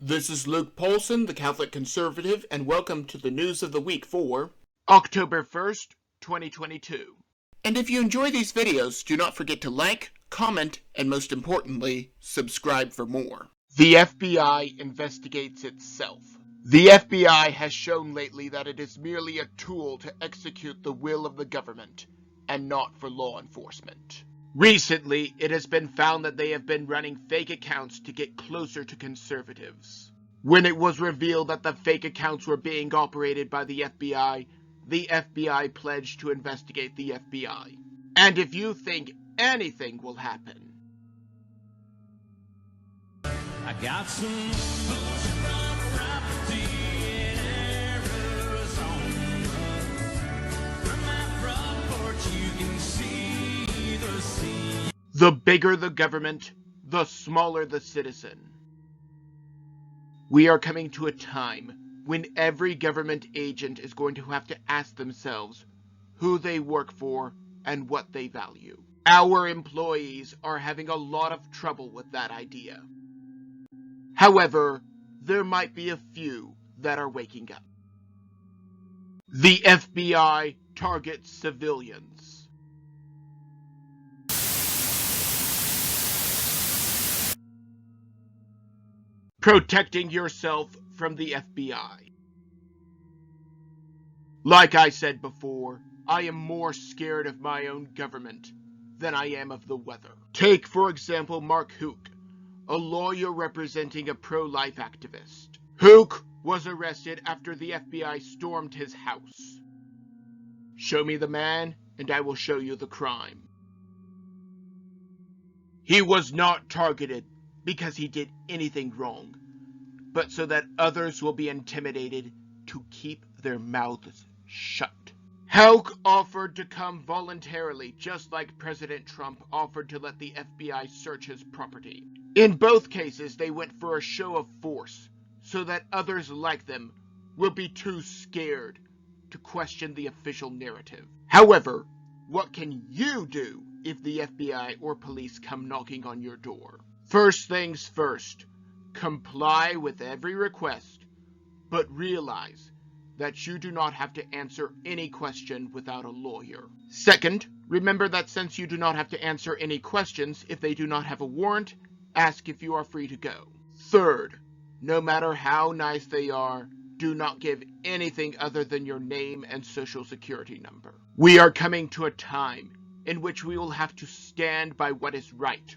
This is Luke Paulson, the Catholic Conservative, and welcome to the News of the Week for October 1st, 2022. And if you enjoy these videos, do not forget to like, comment, and most importantly, subscribe for more. The FBI investigates itself. The FBI has shown lately that it is merely a tool to execute the will of the government, and not for law enforcement. Recently, it has been found that they have been running fake accounts to get closer to conservatives. When it was revealed that the fake accounts were being operated by the FBI pledged to investigate the FBI. And if you think anything will happen, I got some property in Arizona. From my front porch you can see the sea. The bigger the government, the smaller the citizen. We are coming to a time when every government agent is going to have to ask themselves who they work for and what they value. Our employees are having a lot of trouble with that idea. However, there might be a few that are waking up. The FBI targets civilians. Protecting yourself from the FBI. Like I said before, I am more scared of my own government than I am of the weather. Take, for example, Mark Hook, a lawyer representing a pro-life activist. Hook was arrested after the FBI stormed his house. Show me the man, and I will show you the crime. He was not targeted because he did anything wrong, but so that others will be intimidated to keep their mouths shut. Hook offered to come voluntarily, just like President Trump offered to let the FBI search his property. In both cases, they went for a show of force, so that others like them will be too scared to question the official narrative. However, what can you do if the FBI or police come knocking on your door? First things first, comply with every request, but realize that you do not have to answer any question without a lawyer. Second, remember that since you do not have to answer any questions if they do not have a warrant, ask if you are free to go. Third, no matter how nice they are, do not give anything other than your name and social security number. We are coming to a time in which we will have to stand by what is right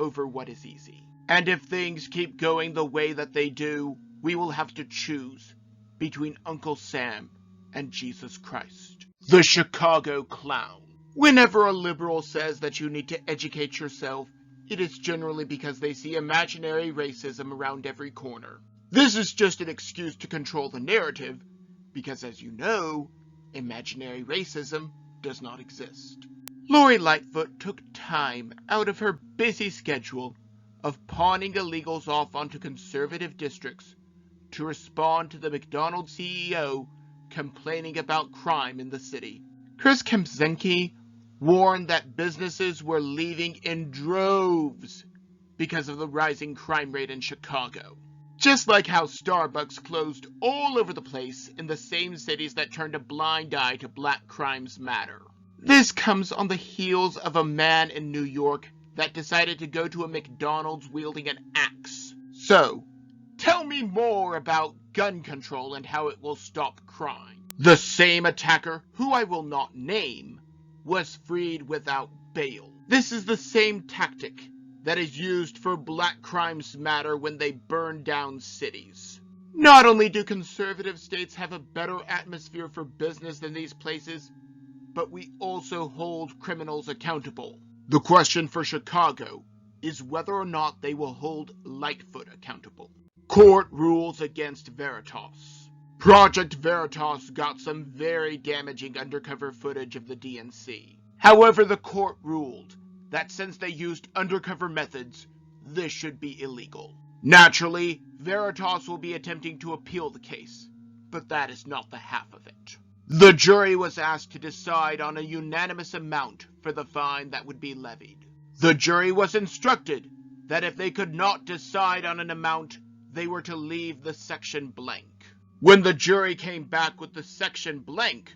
over what is easy. And if things keep going the way that they do, we will have to choose between Uncle Sam and Jesus Christ. The Chicago Clown. Whenever a liberal says that you need to educate yourself, it is generally because they see imaginary racism around every corner. This is just an excuse to control the narrative, because as you know, imaginary racism does not exist. Lori Lightfoot took time out of her busy schedule of pawning illegals off onto conservative districts to respond to the McDonald's CEO complaining about crime in the city. Chris Kempzinski warned that businesses were leaving in droves because of the rising crime rate in Chicago. Just like how Starbucks closed all over the place in the same cities that turned a blind eye to Black Crimes Matter. This comes on the heels of a man in New York that decided to go to a McDonald's wielding an axe. So, tell me more about gun control and how it will stop crime. The same attacker, who I will not name, was freed without bail. This is the same tactic that is used for Black Crimes Matter when they burn down cities. Not only do conservative states have a better atmosphere for business than these places, but we also hold criminals accountable. The question for Chicago is whether or not they will hold Lightfoot accountable. Court rules against Veritas. Project Veritas got some very damaging undercover footage of the DNC. However, the court ruled that since they used undercover methods, this should be illegal. Naturally, Veritas will be attempting to appeal the case, but that is not the half of it. The jury was asked to decide on a unanimous amount for the fine that would be levied. The jury was instructed that if they could not decide on an amount, they were to leave the section blank. When the jury came back with the section blank,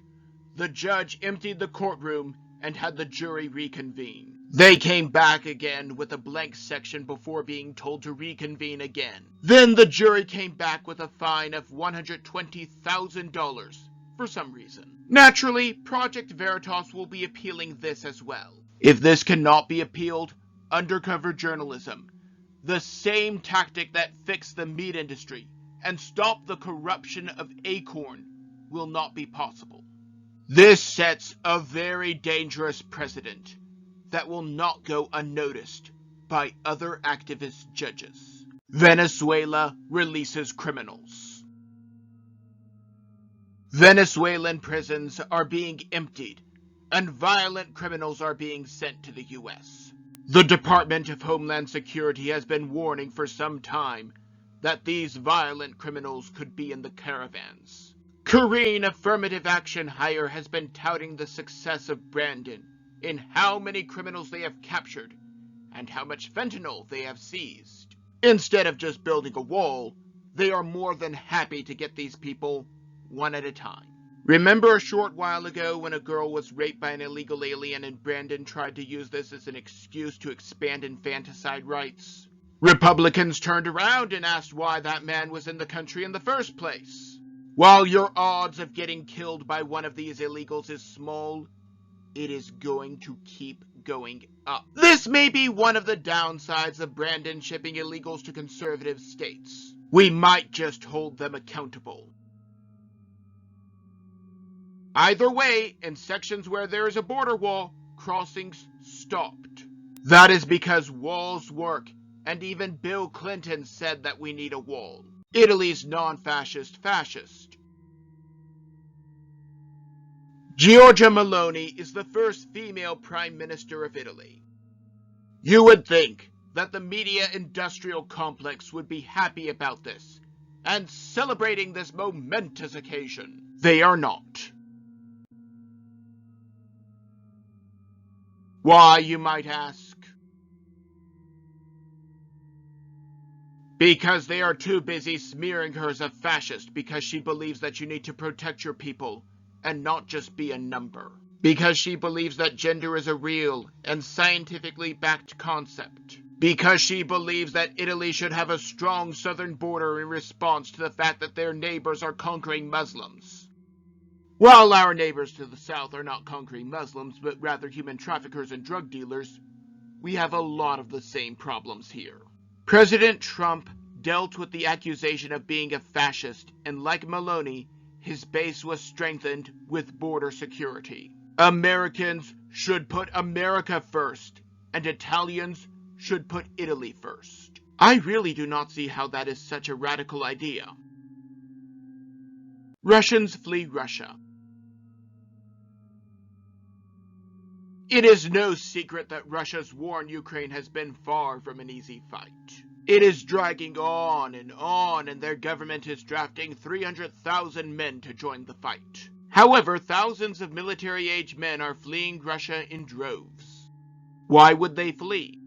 the judge emptied the courtroom and had the jury reconvene. They came back again with a blank section before being told to reconvene again. Then the jury came back with a fine of $120,000 for some reason. Naturally, Project Veritas will be appealing this as well. If this cannot be appealed, undercover journalism, the same tactic that fixed the meat industry and stopped the corruption of Acorn, will not be possible. This sets a very dangerous precedent that will not go unnoticed by other activist judges. Venezuela releases criminals. Venezuelan prisons are being emptied, and violent criminals are being sent to the U.S. The Department of Homeland Security has been warning for some time that these violent criminals could be in the caravans. Korean Affirmative Action Hire has been touting the success of Brandon in how many criminals they have captured and how much fentanyl they have seized. Instead of just building a wall, they are more than happy to get these people one at a time. Remember a short while ago when a girl was raped by an illegal alien and Brandon tried to use this as an excuse to expand infanticide rights? Republicans turned around and asked why that man was in the country in the first place. While your odds of getting killed by one of these illegals is small, it is going to keep going up. This may be one of the downsides of Brandon shipping illegals to conservative states. We might just hold them accountable. Either way, in sections where there is a border wall, crossings stopped. That is because walls work, and even Bill Clinton said that we need a wall. Italy's non-fascist fascist. Giorgia Meloni is the first female Prime Minister of Italy. You would think that the media industrial complex would be happy about this and celebrating this momentous occasion. They are not. Why, you might ask? Because they are too busy smearing her as a fascist because she believes that you need to protect your people and not just be a number. Because she believes that gender is a real and scientifically backed concept. Because she believes that Italy should have a strong southern border in response to the fact that their neighbors are conquering Muslims. While our neighbors to the south are not conquering Muslims, but rather human traffickers and drug dealers, we have a lot of the same problems here. President Trump dealt with the accusation of being a fascist, and like Meloni, his base was strengthened with border security. Americans should put America first, and Italians should put Italy first. I really do not see how that is such a radical idea. Russians flee Russia. It is no secret that Russia's war in Ukraine has been far from an easy fight. It is dragging on, and their government is drafting 300,000 men to join the fight. However, thousands of military-age men are fleeing Russia in droves. Why would they flee?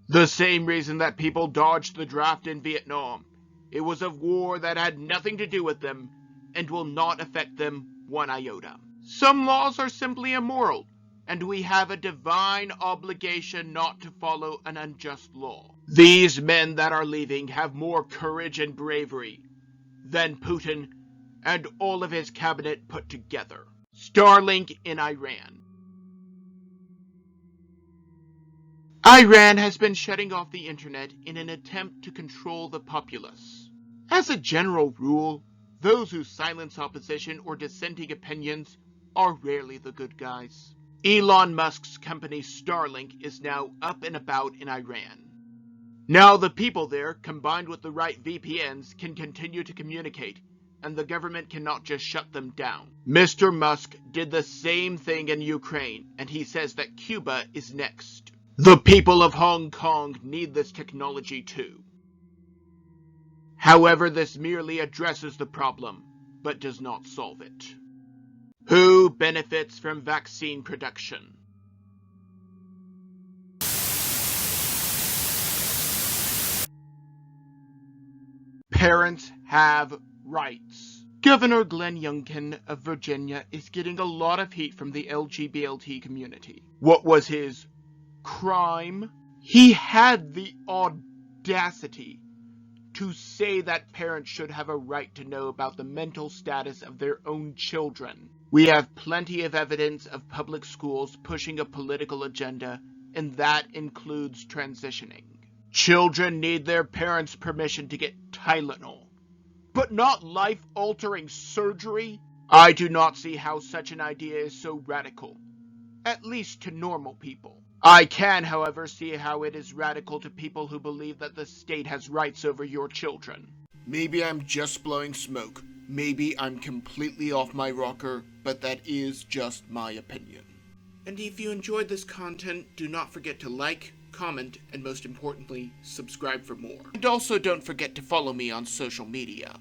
The same reason that people dodged the draft in Vietnam. It was a war that had nothing to do with them and will not affect them one iota. Some laws are simply immoral, and we have a divine obligation not to follow an unjust law. These men that are leaving have more courage and bravery than Putin and all of his cabinet put together. Starlink in Iran. Iran has been shutting off the internet in an attempt to control the populace. As a general rule, those who silence opposition or dissenting opinions are rarely the good guys. Elon Musk's company Starlink is now up and about in Iran. Now the people there, combined with the right VPNs, can continue to communicate, and the government cannot just shut them down. Mr. Musk did the same thing in Ukraine, and he says that Cuba is next. The people of Hong Kong need this technology too. However, this merely addresses the problem, but does not solve it. Who benefits from vaccine production? Parents have rights. Governor Glenn Youngkin of Virginia is getting a lot of heat from the LGBT community. What was his crime? He had the audacity to say that parents should have a right to know about the mental status of their own children. We have plenty of evidence of public schools pushing a political agenda, and that includes transitioning. Children need their parents' permission to get Tylenol, but not life-altering surgery? I do not see how such an idea is so radical, at least to normal people. I can, however, see how it is radical to people who believe that the state has rights over your children. Maybe I'm just blowing smoke. Maybe I'm completely off my rocker, but that is just my opinion. And if you enjoyed this content, do not forget to like, comment, and most importantly, subscribe for more. And also don't forget to follow me on social media.